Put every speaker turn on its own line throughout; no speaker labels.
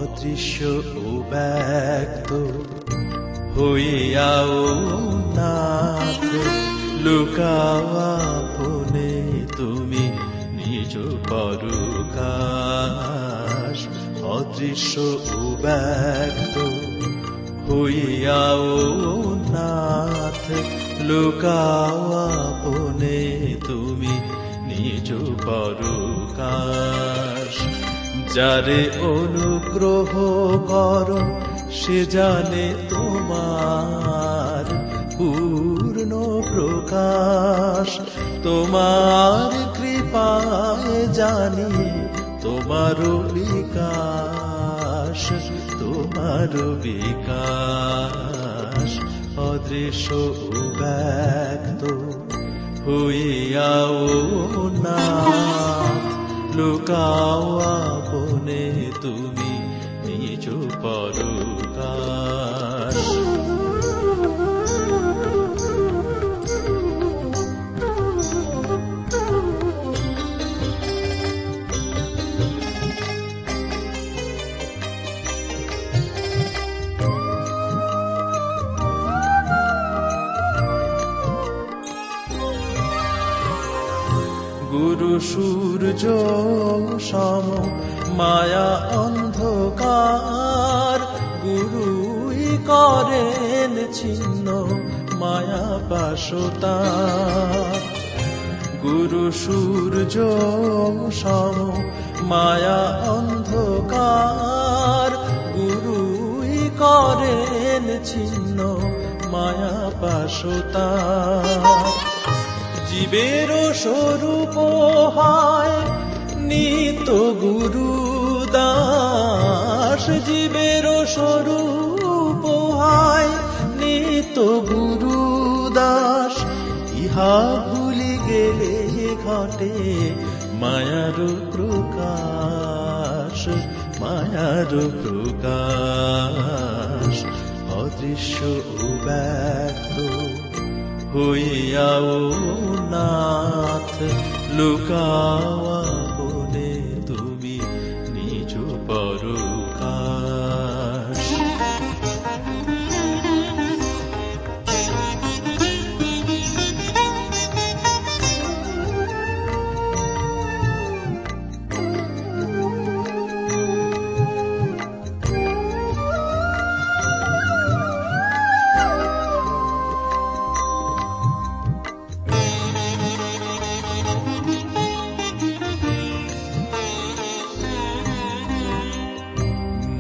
অদৃশ্য ও ব্যক্ত হইয়াও নাথ, লুকাও আপনে তুমি নিজ পরকাশ। অদৃশ্য ও ব্যক্ত হইয়াও নাথ, লুকাও আপনে তুমি নিজ পরকাশ। যারে অনুগ্রহ করো সে জানে তোমার পূর্ণ প্রকাশ। তোমার কৃপায় জানি তোমার বিকাশ, তোমার বিকাশ। অদৃশ্য ও ব্যক্ত হইয়াও নাথ, লুকাও আপনে তুমি নিজ পরকাশ। গুরু সূর্য সম মায়া অন্ধকার, গুরুই করেন ছিন্ন মায়া পাশতার। গুরু সূর্য সম মায়া অন্ধকার, গুরুই করেন ছিন্ন মায়া পাশতার। জীবের স্বরূপ হয় নিত গুরু দাস, জীবের স্বরূপ হয় নিত গুরু দাস। ইহা ভুলি গেলে ঘটে মায়ার প্রকাশ, মায়ার প্রকাশ। অদৃশ্য ও ব্যক্ত হইয়াও নাথ, লুকাও আপনে তুমি নিজ পরকাশ।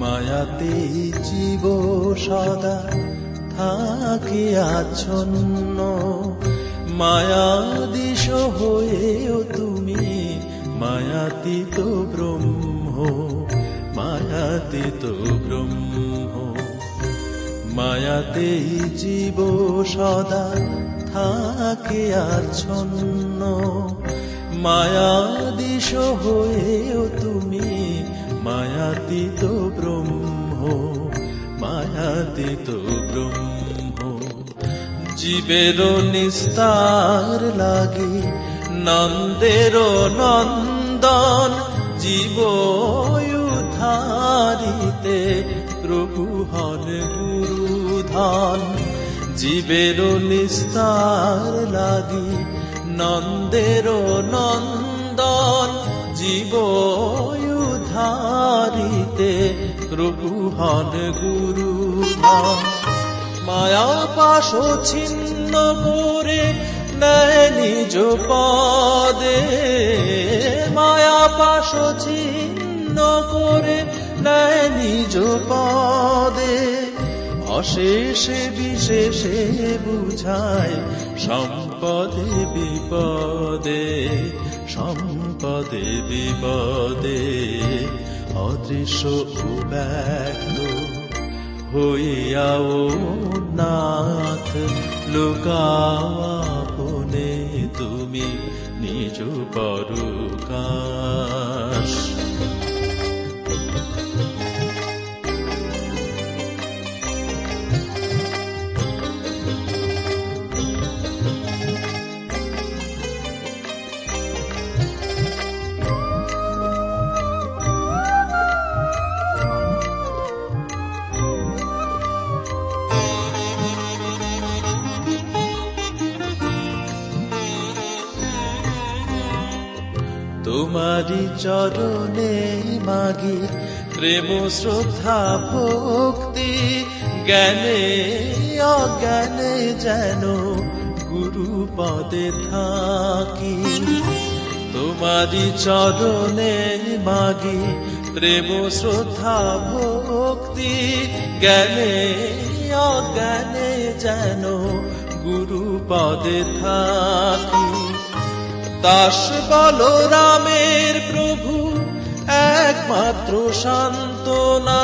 মায়াতে জীব সদা থাকে আচ্ছন্ন, মায়াদিশ হয়েও তুমি মায়াতীত ব্রহ্ম, মায়াতীত ব্রহ্ম। মায়াতে জীব সদা থাকে আচ্ছন্ন, মায়াদিশ হয়েও তুমি মায়াতীত ব্রহ্ম, মায়াতীত ব্রহ্ম। জীবের নিস্তার লাগে নন্দের নন্দন, জীব উদ্ধারিতে প্রভু হন গুরুধন। জীবের নিস্তার লাগে নন্দের নন্দন, জীব উদ্ধারিতে প্রভু হন গুরুধন। মায়া পাশ ছিন্ন করে নেয় নিজ পদে, মায়া পাশ ছিন্ন করে নেয় নিজ পদে। অশেষে বিশেষে বুঝায় সম্পদে বিপদে, সম্পদে বিপদে। অদৃশ্য ও ব্যক্ত হইয়াও নাথ, লুকাও আপনে তুমি নিজ পরকাশ। চরণে মাগি প্রেম শ্রদ্ধা ভক্তি, জ্ঞানে অজ্ঞানে যেন গুরু পদে থাকি। তোমারি চরণে মাগি প্রেম শ্রদ্ধা ভক্তি, জ্ঞানে অজ্ঞানে যেন গুরু পদে থাকি। দাস বলরামের প্রভু একমাত্র সান্ত্বনা,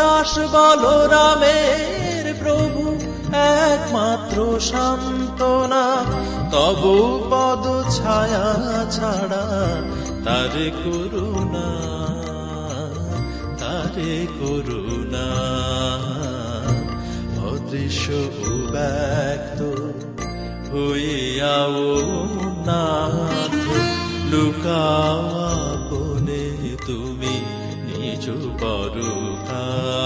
দাস বলরামের প্রভু একমাত্র সান্ত্বনা, তব পদ ছায়া ছাড়া তারে করুণা, তারে করুণা। অদৃশ্য ব্যক্ত হইয়াও নাথ, লুকাও আপনে তুমি নিজ পরকাশ।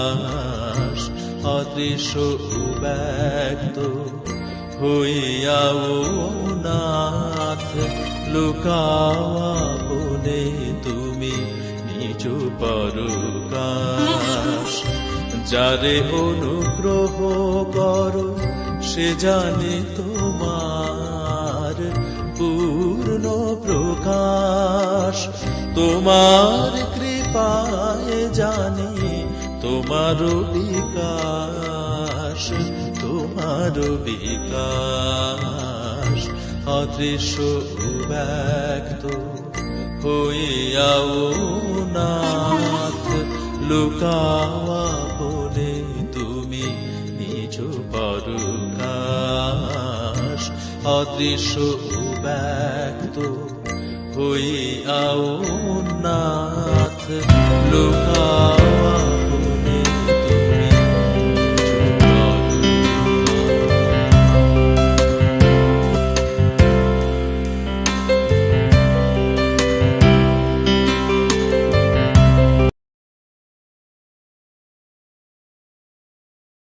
অদৃশ্য ব্যক্ত হইয়াও নাথ, লুকাও আপনে তুমি নিজ পরকাশ। যারে অনুগ্রহ করো সে জানে তোমার পূর্ণ প্রকাশ, তোমার কৃপায় জানি তোমার বিকাশ, তোমার বিকাশ। অদৃশ্য ব্যক্ত হইয়াও নাথ, লুকাও আপনে তুমি নিজ পরকাশ। অদৃশ্য ব্যক্ত হইয়াও নাথ, লুকাও